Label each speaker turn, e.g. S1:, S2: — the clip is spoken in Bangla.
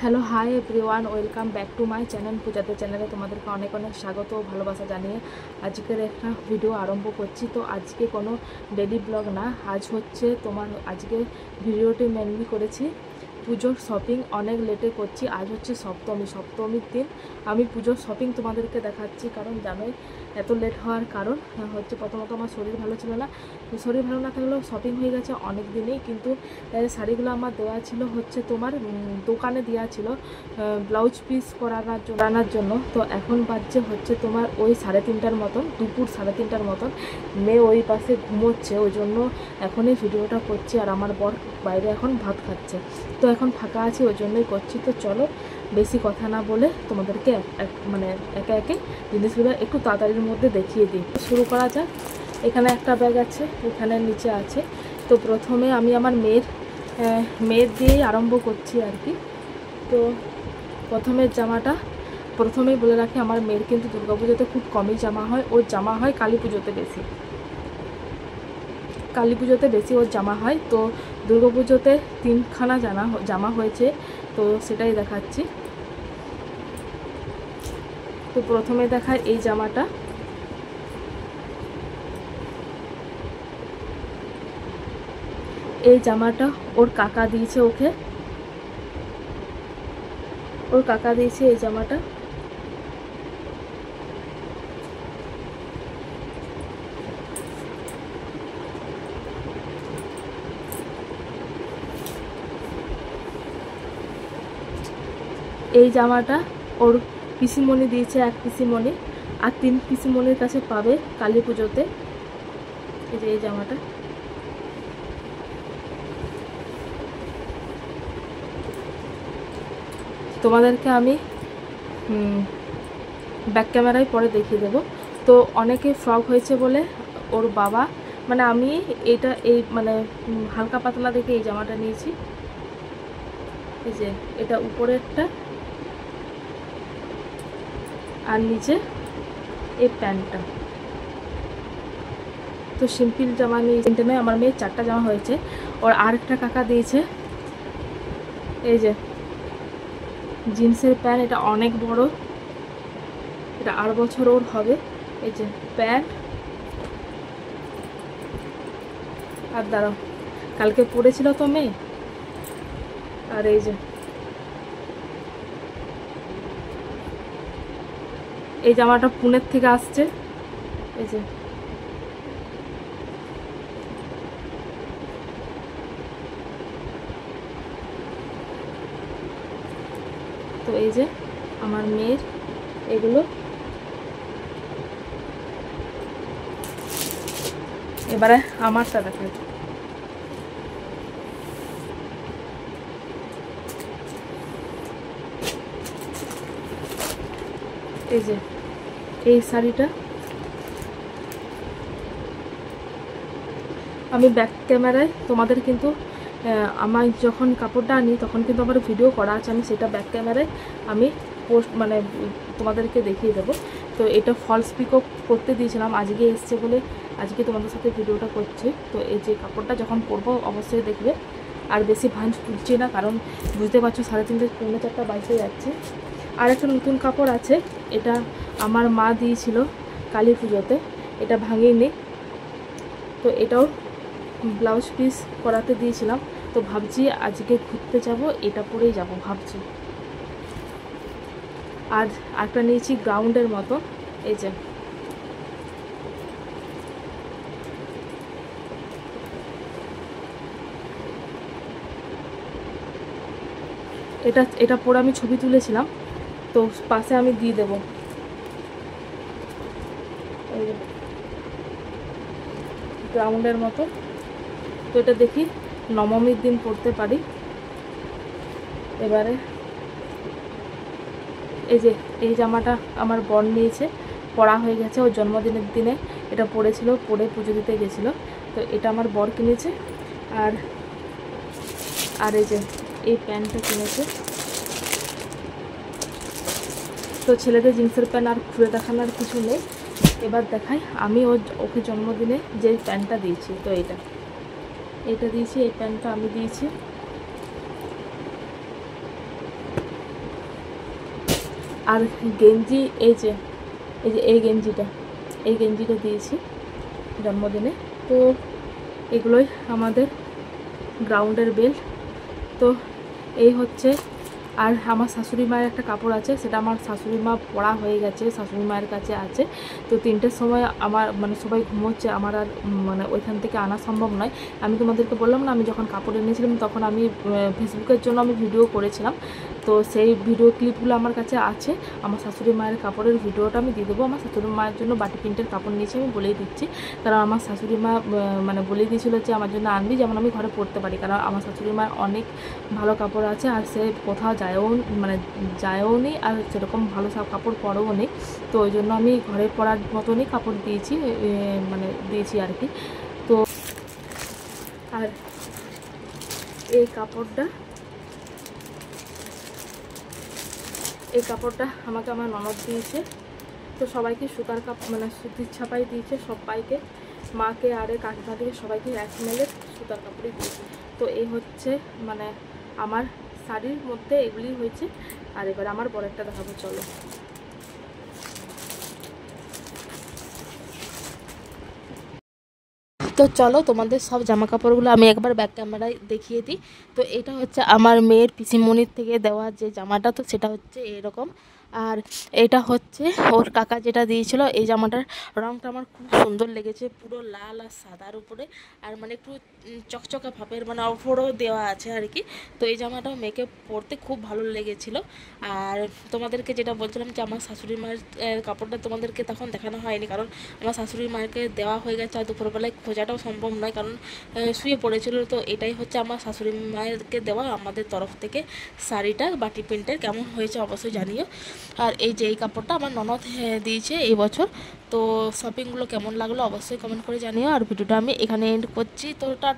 S1: Hello hi everyone, welcome back to my channel পূজাতে চ্যানেলে তোমাদেরকে অনেক অনেক স্বাগত ও ভালোবাসা জানিয়ে আজকের একটা ভিডিও আরম্ভ করছি। তো আজকে কোনো ডেলি ব্লগ না, আজ হচ্ছে আজকে ভিডিওটি মেনলি করেছি পুজোর শপিং। অনেক লেটে করছি, আজ হচ্ছে সপ্তমীর দিন আমি পুজোর শপিং তোমাদেরকে দেখাচ্ছি। কারণ জানোই এত লেট হওয়ার কারণ হচ্ছে প্রথমত আমার শরীর ভালো ছিল না। শরীর ভালো না থাকলেও শপিং হয়ে গেছে অনেক দিনেই, কিন্তু শাড়িগুলো আমার দেওয়া ছিল হচ্ছে তোমার দোকানে দেওয়া ছিল ব্লাউজ পিস করানোর জন্য। তো এখন বাজছে হচ্ছে তোমার ওই 3:30টার মতন, দুপুর 3:30টার মতন। মেয়ে ওই পাশে ঘুমোচ্ছে, ওই জন্য এখনই ভিডিওটা করছি। আর আমার বর বাইরে এখন ভাত খাচ্ছে, তো এখন ফাঁকা আছি ওই জন্যই করছি। তো চলো বেশি কথা না বলে তোমাদেরকে একে একে জিনিসগুলো একটু তাড়াতাড়ির মধ্যে দেখিয়ে দিই। শুরু করা যাক। এখানে একটা ব্যাগ আছে, এখানে নিচে আছে। তো প্রথমে আমি আমার মেয়ের দিয়েই আরম্ভ করছি আর কি। তো প্রথমেই বলে রাখি, আমার মেয়ের কিন্তু দুর্গাপুজোতে খুব কমই জামা হয়, ওর জামা হয় কালী পুজোতে বেশি ওর জামা হয়। তো দুর্গাপুজোতে 3খানা জামা হয়েছে, তো সেটাই দেখাচ্ছি। তো প্রথমে দেখায় এই জামাটা। এই জামাটা ওর কাকা দিয়েছে এই জামাটা। এই জামাটা ওর পিসিমণি দিয়েছে, এক পিসিমণি, আর 3 পিসিমণির কাছে পাবে কালী পুজোতে। এই যে এই জামাটা। তোমাদেরকে আমি ব্যাক ক্যামেরায় পরে দেখিয়ে দেবো। তো অনেকে ফ্রক হয়েছে বলে ওর বাবা, আমি হালকা পাতলা দেখে এই জামাটা নিয়েছি। এই যে এটা উপরেরটা, আর নিচে এই প্যান্টটা। তো সিম্পল জামা নিয়ে নয়, আমার মেয়ের 4টা জামা হয়েছে। ওর আরেকটা কাকা দিয়েছে এই যে জিন্সের প্যান্ট, এটা অনেক বড়, এটা 8 বছর ওর হবে। এই যে প্যান্ট, আর দাঁড়াও কালকে পরেছিল তো মেয়ে। আর এই যে এই জামাটা পুনের থেকে আসছে। এই যে তো এই যে আমার মেয়ের এগুলো। এবারে আমারটা দেখাই। এই যে এই শাড়িটা আমি ব্যাক ক্যামেরায় তোমাদের কিন্তু আমার যখন কাপড়টা আনি তখন কিন্তু আমার ভিডিও করা আছে, আমি সেটা ব্যাক ক্যামেরায় আমি তোমাদেরকে দেখিয়ে দেবো। তো এটা ফলস পিকও করতে দিয়েছিলাম, আজকে এসছে বলে আজকে তোমাদের সাথে ভিডিওটা করছি। তো এই যে কাপড়টা যখন পরবো অবশ্যই দেখবে। আর বেশি ভাঁজ তুলছি না, কারণ বুঝতে পারছো 3:30 পৌনে 4টা বাজতে যাচ্ছে। আর একটা নতুন কাপড় আছে, এটা আমার মা দিয়েছিল কালী পুজোতে, এটা ভাঙিনি। তো এটাও ব্লাউজ পিস করাতে দিয়েছিলাম। তো ভাবছি আজকে ঘুরতে যাব, এটা পরেই যাব ভাবছি। আর একটা নিয়েছি গ্রাউন্ডের মতো। এই যে এটা পরে আমি ছবি তুলেছিলাম, তো পাশে আমি দিয়ে দেবো। গ্রাউন্ডের মতো। তো এটা দেখি নবমীর দিন পরতে পারি। এবারে এই যে এই জামাটা আমার বর নিয়েছে, পরা হয়ে গেছে। ওর জন্মদিনের দিনে এটা পরে পুজো দিতে গেছিলো, তো এটা আমার বর কিনেছে। আর এই যে এই প্যান্টটা কিনেছে। তো ছেলেদের জিন্সের প্যান্ট আর খুলে দেখানোর কিছু নেই। এবার দেখাই আমি ওকে জন্মদিনে যে প্যান্টটা দিয়েছি। তো এটা দিয়েছি, এই প্যান্টটা আমি দিয়েছি। আর গেঞ্জি এই গেঞ্জিটা দিয়েছি জন্মদিনে। তো এগুলোই আমাদের গ্রাউন্ডের বেল্ট। তো এই হচ্ছে। আর আমার শাশুড়ি মায়ের একটা কাপড় আছে, সেটা আমার শাশুড়ি মা পরা হয়ে গেছে, শাশুড়ি মায়ের কাছে আছে। তো 3টের সময় আমার মানে সবাই ঘুমোচ্ছে, আমার আর মানে ওইখান থেকে আনা সম্ভব নয়। আমি তোমাদেরকে বললাম না, আমি যখন কাপড় এনেছিলাম তখন আমি ফেসবুকের জন্য আমি ভিডিও করেছিলাম। তো সেই ভিডিও ক্লিপগুলো আমার কাছে আছে। আমার শাশুড়ি মায়ের কাপড়ের ভিডিওটা আমি দিয়ে দেবো। আমার শাশুড়ি মায়ের জন্য বাটি প্রিন্টের কাপড় নিয়েছি, আমি বলেই দিচ্ছি। কারণ আমার শাশুড়ি মা মানে বলেই দিয়েছিলো যে আমার জন্য আনবি, যেমন আমি ঘরে পরতে পারি। কারণ আমার শাশুড়ি মায়ের অনেক ভালো কাপড় আছে, আর সে কোথাও যায়ও নি, আর সেরকম ভালো সব কাপড় পরেও নেই। তো ওই জন্য আমি ঘরে পরার মতনই কাপড় দিয়েছি, দিয়েছি আর কি। তো আর এই কাপড়টা আমাকে আমার ননদ দিয়েছে। তো সবাইকে সুতির ছাপাই দিয়েছে, সবাইকে, মাকে আর কাকিমাকে সবাইকে 1 মেলের সুতার কাপড়ই দিয়েছে। তো এই হচ্ছে মানে আমার শাড়ির মধ্যে এগুলি হয়েছে। আর এবার আমার বড় একটা দেখাবো, চলো। তো চলো তোমাদের সব জামা কাপড়গুলো আমি একবার ব্যাক ক্যামেরায় দেখিয়ে দিই। তো এটা হচ্ছে আমার মেয়ের পিসিমণির থেকে দেওয়া যে জামাটা, তো সেটা হচ্ছে এরকম। আর এটা হচ্ছে ওর কাকা যেটা দিয়েছিল। এই জামাটার রঙটা আমার খুব সুন্দর লেগেছে, পুরো লাল আর সাদার উপরে, আর মানে একটু চকচকা ভাবের, মানে অফরও দেওয়া আছে আর কি। তো এই জামাটাও মেয়েকে পরতে খুব ভালো লেগেছিলো। আর তোমাদেরকে যেটা বলছিলাম যে আমার শাশুড়ি মায়ের কাপড়টা তোমাদেরকে তখন দেখানো হয়নি, কারণ আমার শাশুড়ি মায়েরকে দেওয়া হয়ে গেছে, আর দুপুরবেলায় খোঁজাটাও সম্ভব নয়, কারণ শুয়ে পড়েছিল। তো এটাই হচ্ছে আমার শাশুড়ি মায়েরকে দেওয়া আমাদের তরফ থেকে শাড়িটা বাটি প্রিন্টের। কেমন হয়েছে অবশ্যই জানিও। আর এই যে এই কাপড়টা আমার ননদ দিয়েছে এই বছর। তো শপিংগুলো কেমন লাগলো অবশ্যই কমেন্ট করে জানিও। আর ভিডিওটা আমি এখানে এন্ড করছি। তো টাটা।